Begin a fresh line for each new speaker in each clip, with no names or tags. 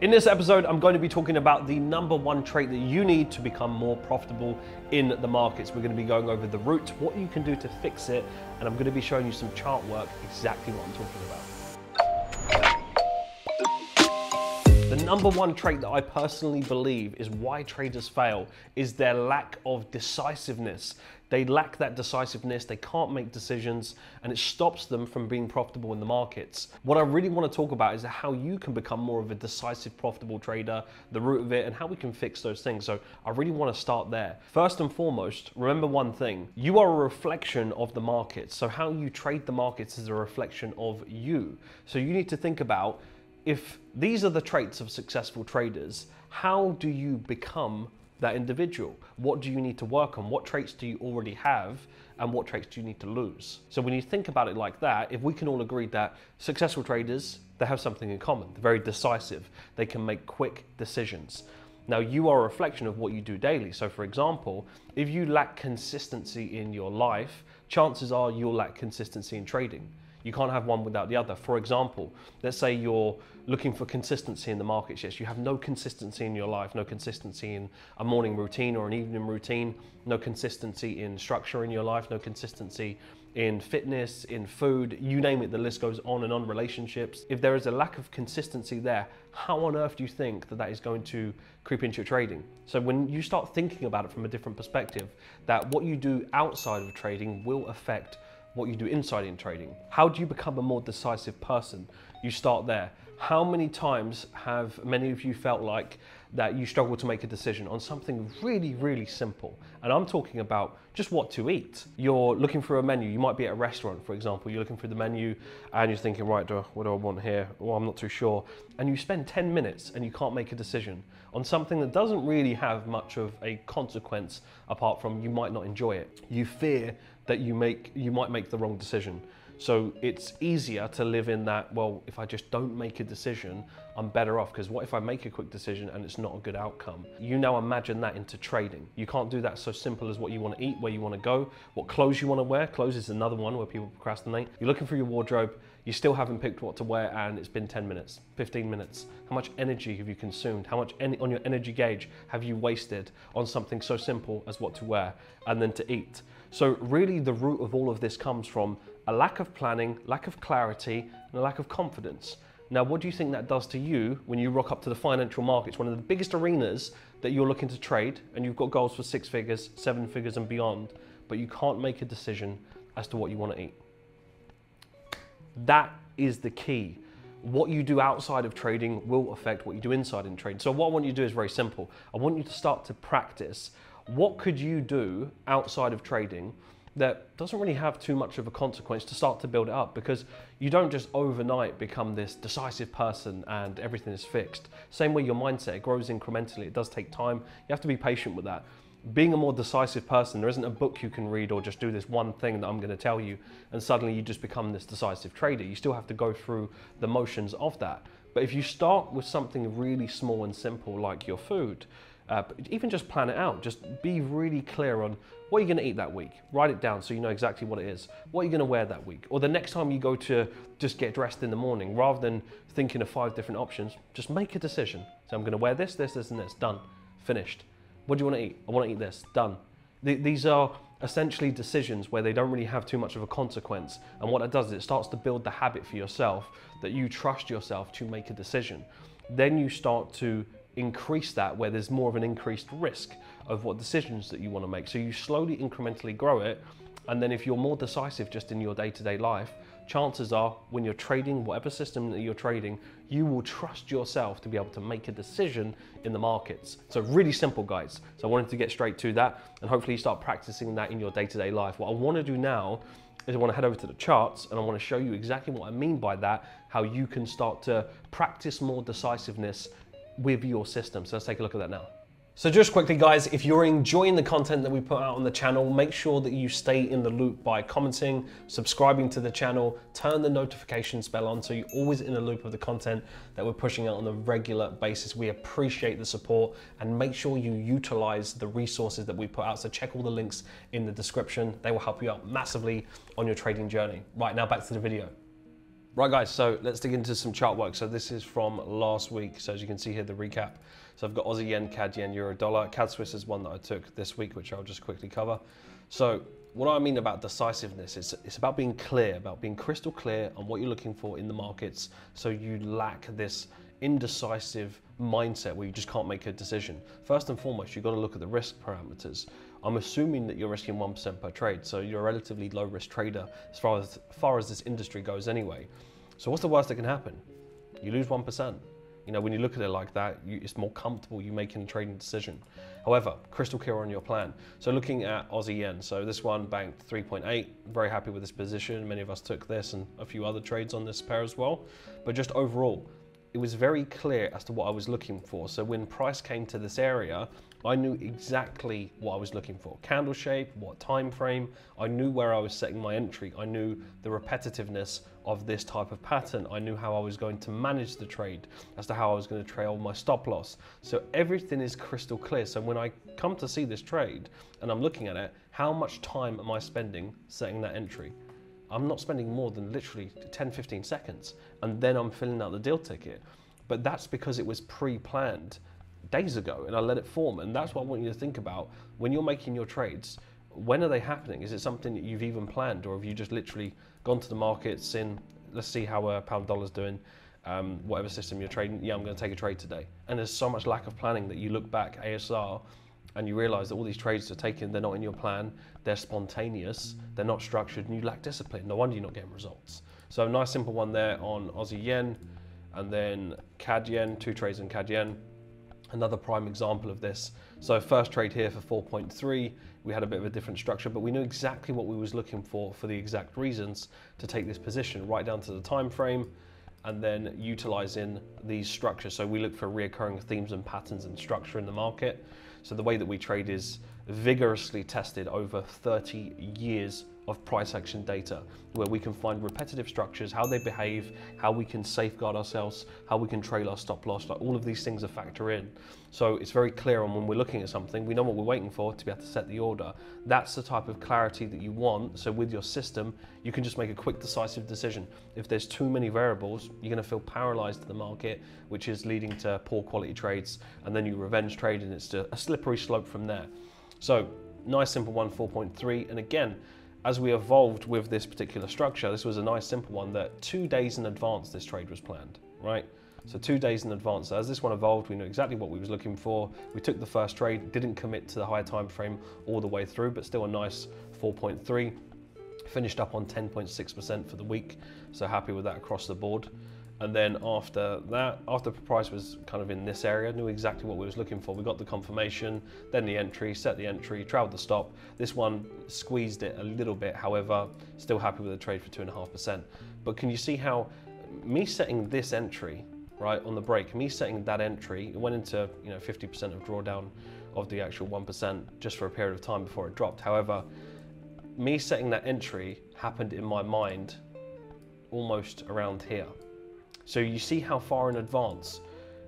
In this episode, I'm going to be talking about the #1 trait that you need to become more profitable in the markets. We're going to be going over the root, what you can do to fix it, and I'm going to be showing you some chart work, exactly what I'm talking about. The #1 trait that I personally believe is why traders fail is their lack of decisiveness. They lack that decisiveness, they can't make decisions, and it stops them from being profitable in the markets. What I really want to talk about is how you can become more of a decisive, profitable trader, the root of it, and how we can fix those things. So I really want to start there. First and foremost, remember one thing: you are a reflection of the markets. So how you trade the markets is a reflection of you. So you need to think about, if these are the traits of successful traders, how do you become that individual? What do you need to work on? What traits do you already have? And what traits do you need to lose? So when you think about it like that, if we can all agree that successful traders, they have something in common. They're very decisive. They can make quick decisions. Now, you are a reflection of what you do daily. So for example, if you lack consistency in your life, chances are you'll lack consistency in trading. You can't have one without the other. For example, let's say you're looking for consistency in the markets. Yes, you have no consistency in your life, no consistency in a morning routine or an evening routine, no consistency in structure in your life, no consistency in fitness, in food, you name it, the list goes on and on, relationships. If there is a lack of consistency there, how on earth do you think that that is going to creep into your trading? So when you start thinking about it from a different perspective, that what you do outside of trading will affect what you do inside in trading. How do you become a more decisive person? You start there. How many times have many of you felt like that you struggle to make a decision on something really, really simple? And I'm talking about just what to eat. You're looking for a menu. You might be at a restaurant, for example. You're looking through the menu and you're thinking, right, what do I want here? Well, I'm not too sure. And you spend 10 minutes and you can't make a decision on something that doesn't really have much of a consequence apart from you might not enjoy it. You fear that you might make the wrong decision. So it's easier to live in that, well, if I just don't make a decision, I'm better off, because what if I make a quick decision and it's not a good outcome? You now imagine that into trading. You can't do that so simple as what you want to eat, where you want to go, what clothes you want to wear. Clothes is another one where people procrastinate. You're looking through your wardrobe, you still haven't picked what to wear, and it's been 10 minutes, 15 minutes. How much energy have you consumed? How much on your energy gauge have you wasted on something so simple as what to wear and then to eat? So really the root of all of this comes from a lack of planning, lack of clarity, and a lack of confidence. Now, what do you think that does to you when you rock up to the financial markets, one of the biggest arenas that you're looking to trade, and you've got goals for 6 figures, 7 figures and beyond, but you can't make a decision as to what you want to eat? That is the key. What you do outside of trading will affect what you do inside in trading. So what I want you to do is very simple. I want you to start to practice. What could you do outside of trading that doesn't really have too much of a consequence to start to build it up? Because you don't just overnight become this decisive person and everything is fixed. Same way your mindset, it grows incrementally. It does take time. You have to be patient with that. Being a more decisive person, there isn't a book you can read or just do this one thing that I'm going to tell you and suddenly you just become this decisive trader. You still have to go through the motions of that. But if you start with something really small and simple like your food, even just plan it out. Just be really clear on what you're going to eat that week. Write it down so you know exactly what it is. What you're going to wear that week. Or the next time you go to just get dressed in the morning, rather than thinking of 5 different options, just make a decision. So I'm going to wear this, this, this, and this. Done. Finished. What do you want to eat? I want to eat this. Done. These are essentially decisions where they don't really have too much of a consequence. And what it does is it starts to build the habit for yourself that you trust yourself to make a decision. Then you start to increase that where there's more of an increased risk of what decisions that you want to make. So you slowly, incrementally grow it. And then if you're more decisive just in your day-to-day life, chances are when you're trading, whatever system that you're trading, you will trust yourself to be able to make a decision in the markets. So really simple, guys. So I wanted to get straight to that and hopefully you start practicing that in your day-to-day life. What I want to do now is I want to head over to the charts and I want to show you exactly what I mean by that, how you can start to practice more decisiveness with your system. So let's take a look at that now. So just quickly, guys, if you're enjoying the content that we put out on the channel, make sure that you stay in the loop by commenting, subscribing to the channel, turn the notifications bell on so you're always in the loop of the content that we're pushing out on a regular basis. We appreciate the support and make sure you utilize the resources that we put out. So check all the links in the description. They will help you out massively on your trading journey. Right, now back to the video. Right guys, so let's dig into some chart work. So this is from last week. So as you can see here, the recap. So I've got Aussie yen, CAD yen, euro dollar. CAD Swiss is one that I took this week, which I'll just quickly cover. So what I mean about decisiveness is it's about being clear, about being crystal clear on what you're looking for in the markets, so you lack this indecisive mindset where you just can't make a decision. First and foremost, you've got to look at the risk parameters. I'm assuming that you're risking 1% per trade, so you're a relatively low risk trader as far as this industry goes anyway. So what's the worst that can happen? You lose 1%. You know, when you look at it like that, it's more comfortable you making a trading decision. However, crystal clear on your plan. So looking at Aussie yen, so this one banked 3.8, very happy with this position. Many of us took this and a few other trades on this pair as well. But just overall, it was very clear as to what I was looking for. So when price came to this area, I knew exactly what I was looking for. Candle shape, what time frame, I knew where I was setting my entry. I knew the repetitiveness of this type of pattern. I knew how I was going to manage the trade, as to how I was going to trail my stop loss. So everything is crystal clear. So when I come to see this trade and I'm looking at it, how much time am I spending setting that entry? I'm not spending more than literally 10, 15 seconds, and then I'm filling out the deal ticket. But that's because it was pre-planned days ago and I let it form. And that's what I want you to think about when you're making your trades. When are they happening? Is it something that you've even planned, or have you just literally gone to the markets in, let's see how pound dollar's doing, whatever system you're trading, yeah, I'm going to take a trade today. And there's so much lack of planning that you look back ASR and you realize that all these trades are taken, they're not in your plan, they're spontaneous, they're not structured, and you lack discipline. No wonder you're not getting results. So a nice simple one there on Aussie yen, and then CAD yen, 2 trades in CAD yen. Another prime example of this. So first trade here for 4.3, we had a bit of a different structure, but we knew exactly what we was looking for the exact reasons to take this position, right down to the time frame, and then utilizing these structures. So we look for reoccurring themes and patterns and structure in the market. So the way that we trade is vigorously tested over 30 years of price action data, where we can find repetitive structures, how they behave, how we can safeguard ourselves, how we can trail our stop loss, like all of these things are factor in. So it's very clear on when we're looking at something, we know what we're waiting for to be able to set the order. That's the type of clarity that you want. So with your system, you can just make a quick, decisive decision. If there's too many variables, you're gonna feel paralyzed to the market, which is leading to poor quality trades, and then you revenge trade, and it's a slippery slope from there. So nice simple one, 4.3, and again, as we evolved with this particular structure, this was a nice simple one that 2 days in advance this trade was planned, right? So 2 days in advance. So as this one evolved, we knew exactly what we was looking for. We took the first trade, didn't commit to the higher time frame all the way through, but still a nice 4.3. Finished up on 10.6% for the week, so happy with that across the board. And then after that, after the price was kind of in this area, knew exactly what we was looking for. We got the confirmation, then the entry, set the entry, trailed the stop. This one squeezed it a little bit, however, still happy with the trade for 2.5%. But can you see how me setting this entry, right, on the break, me setting that entry, it went into 50% of drawdown of the actual 1% just for a period of time before it dropped. However, me setting that entry happened in my mind almost around here. So you see how far in advance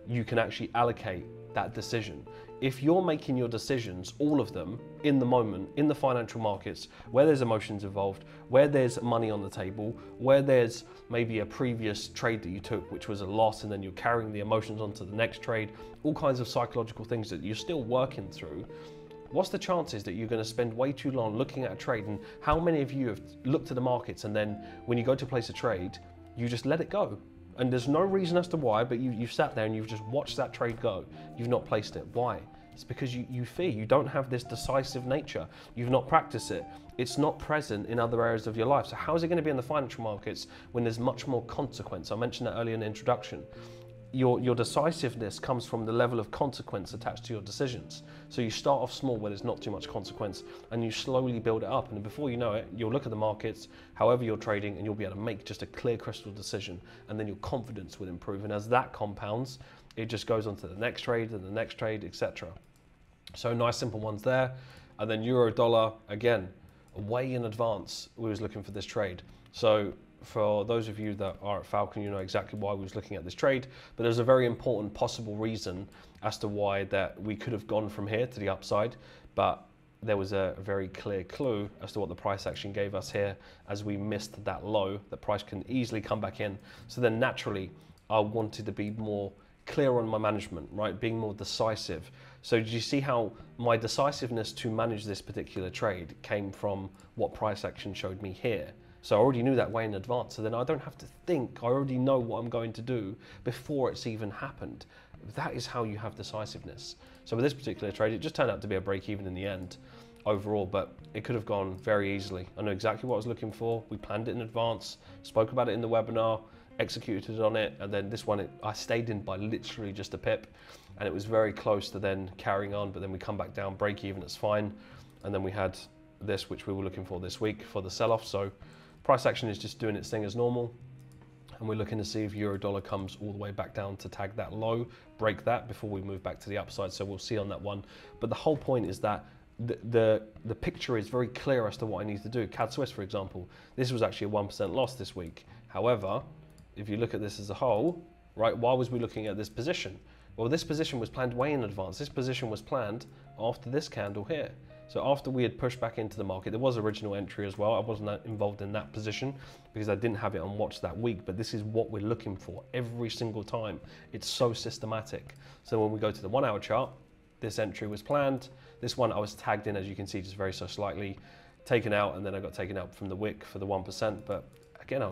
you can actually allocate that decision. If you're making your decisions, all of them, in the moment, in the financial markets, where there's emotions involved, where there's money on the table, where there's maybe a previous trade that you took, which was a loss, and then you're carrying the emotions onto the next trade, all kinds of psychological things that you're still working through, what's the chances that you're going to spend way too long looking at a trade? And how many of you have looked at the markets and then when you go to place a trade, you just let it go? And there's no reason as to why, but you've sat there and you've just watched that trade go. You've not placed it. Why? It's because you fear. You don't have this decisive nature. You've not practiced it. It's not present in other areas of your life. So how is it going to be in the financial markets when there's much more consequence? I mentioned that earlier in the introduction. Your decisiveness comes from the level of consequence attached to your decisions. So you start off small where there's not too much consequence, and you slowly build it up. And before you know it, you'll look at the markets, however you're trading, and you'll be able to make just a clear crystal decision. And then your confidence will improve. And as that compounds, it just goes on to the next trade and the next trade, etc. So nice simple ones there. And then euro dollar, again, way in advance, we was looking for this trade. So for those of you that are at Falcon, you know exactly why we was looking at this trade, but there's a very important possible reason as to why that we could have gone from here to the upside, but there was a very clear clue as to what the price action gave us here. As we missed that low, the price can easily come back in. So then naturally, I wanted to be more clear on my management, right? Being more decisive. So did you see how my decisiveness to manage this particular trade came from what price action showed me here? So I already knew that way in advance. So then I don't have to think, I already know what I'm going to do before it's even happened. That is how you have decisiveness. So with this particular trade, it just turned out to be a break even in the end overall, but it could have gone very easily. I know exactly what I was looking for. We planned it in advance, spoke about it in the webinar, executed on it, and then this one, I stayed in by literally just a pip, and it was very close to then carrying on, but then we come back down, break even, it's fine. And then we had this, which we were looking for this week for the sell-off. So price action is just doing its thing as normal. And we're looking to see if euro dollar comes all the way back down to tag that low, break that before we move back to the upside. So we'll see on that one. But the whole point is that the picture is very clear as to what I need to do. CAD Swiss, for example, this was actually a 1% loss this week. However, if you look at this as a whole, right, why was we looking at this position? Well, this position was planned way in advance. This position was planned after this candle here. So after we had pushed back into the market, there was original entry as well. I wasn't involved in that position because I didn't have it on watch that week, but this is what we're looking for every single time. It's so systematic. So when we go to the 1 hour chart, this entry was planned. This one I was tagged in, as you can see, just very so slightly, taken out, and then I got taken out from the wick for the 1%. But again,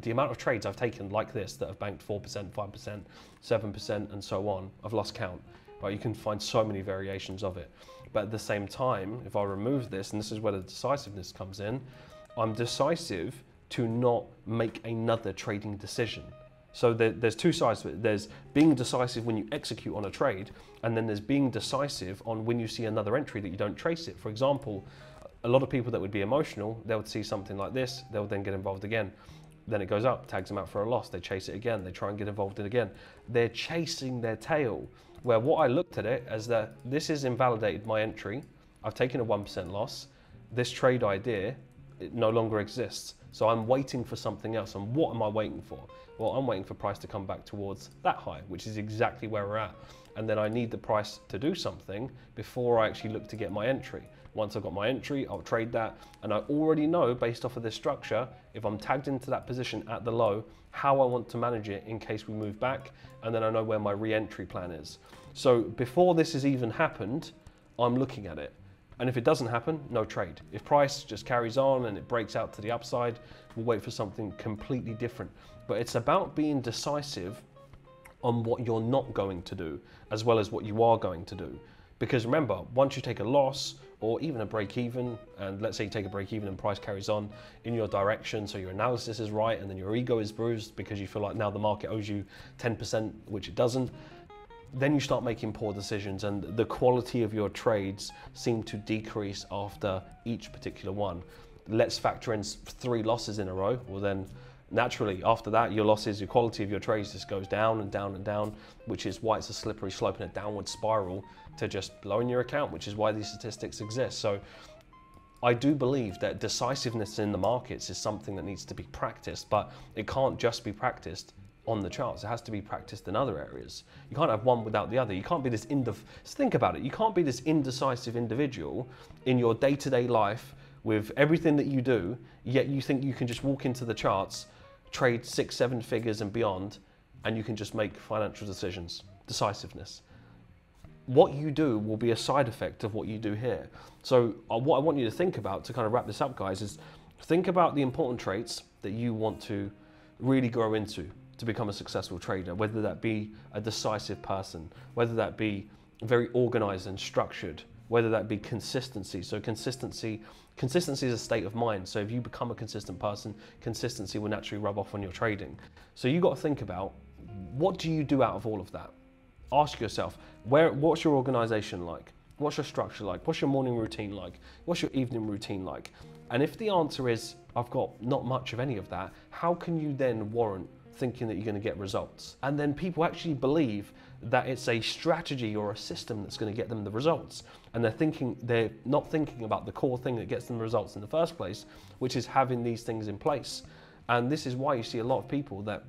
the amount of trades I've taken like this that have banked 4%, 5%, 7%, and so on, I've lost count. Right, you can find so many variations of it. But at the same time, if I remove this, and this is where the decisiveness comes in, I'm decisive to not make another trading decision. So there's two sides to it. There's being decisive when you execute on a trade, and then there's being decisive on when you see another entry that you don't trace it. For example, a lot of people that would be emotional, they would see something like this, they'll then get involved again. Then it goes up, tags them out for a loss, they chase it again, they try and get involved in it again. They're chasing their tail. Where what I looked at it as that this has invalidated my entry, I've taken a 1% loss, this trade idea, it no longer exists. So I'm waiting for something else. And what am I waiting for? Well, I'm waiting for price to come back towards that high, which is exactly where we're at. And then I need the price to do something before I actually look to get my entry. Once I've got my entry, I'll trade that. And I already know, based off of this structure, if I'm tagged into that position at the low, how I want to manage it in case we move back. And then I know where my re-entry plan is. So before this has even happened, I'm looking at it. And if it doesn't happen, no trade. If price just carries on and it breaks out to the upside, we'll wait for something completely different. But it's about being decisive on what you're not going to do, as well as what you are going to do. Because remember, once you take a loss or even a break even, and let's say you take a break even and price carries on in your direction, so your analysis is right, and then your ego is bruised because you feel like now the market owes you 10%, which it doesn't, then you start making poor decisions, and the quality of your trades seem to decrease after each particular one. Let's factor in 3 losses in a row. Well, then naturally after that, your losses, your quality of your trades just goes down and down and down, which is why it's a slippery slope and a downward spiral to just blowing your account, which is why these statistics exist. So I do believe that decisiveness in the markets is something that needs to be practiced, but it can't just be practiced on the charts. It has to be practiced in other areas. You can't have one without the other. You can't be this think about it. You can't be this indecisive individual in your day-to-day life with everything that you do, yet you think you can just walk into the charts, trade 6, 7 figures and beyond, and you can just make financial decisions. Decisiveness. What you do will be a side effect of what you do here. So what I want you to think about, to kind of wrap this up, guys, is think about the important traits that you want to really grow into to become a successful trader, whether that be a decisive person, whether that be very organized and structured, whether that be consistency. So consistency is a state of mind. So if you become a consistent person, consistency will naturally rub off on your trading. So you got to think about, what do you do out of all of that? Ask yourself, what's your organization like? What's your structure like? What's your morning routine like? What's your evening routine like? And if the answer is, I've got not much of any of that, how can you then warrant thinking that you're going to get results? And then people actually believe that it's a strategy or a system that's going to get them the results. And they're not thinking about the core thing that gets them the results in the first place, which is having these things in place. And this is why you see a lot of people that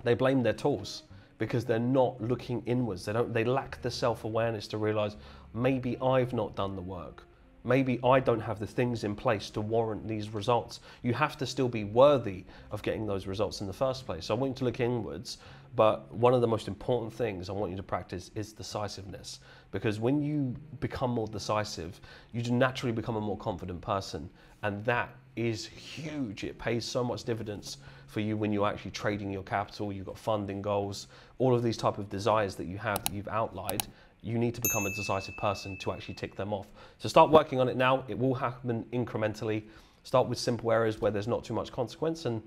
they blame their tools, because they're not looking inwards. They lack the self-awareness to realize, maybe I've not done the work. maybe I don't have the things in place to warrant these results. You have to still be worthy of getting those results in the first place. So I want you to look inwards, but one of the most important things I want you to practice is decisiveness. Because when you become more decisive, you do naturally become a more confident person. And that is huge. It pays so much dividends for you when you're actually trading your capital, you've got funding goals, all of these type of desires that you have that you've outlined. You need to become a decisive person to actually tick them off. So start working on it now. It will happen incrementally. Start with simple areas where there's not too much consequence, and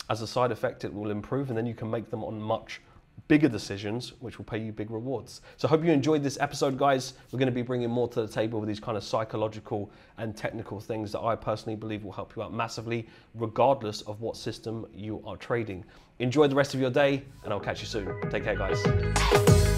as a side effect, it will improve, and then you can make them on much bigger decisions, which will pay you big rewards. So I hope you enjoyed this episode, guys. We're going to be bringing more to the table with these kind of psychological and technical things that I personally believe will help you out massively, regardless of what system you are trading. Enjoy the rest of your day, and I'll catch you soon. Take care, guys.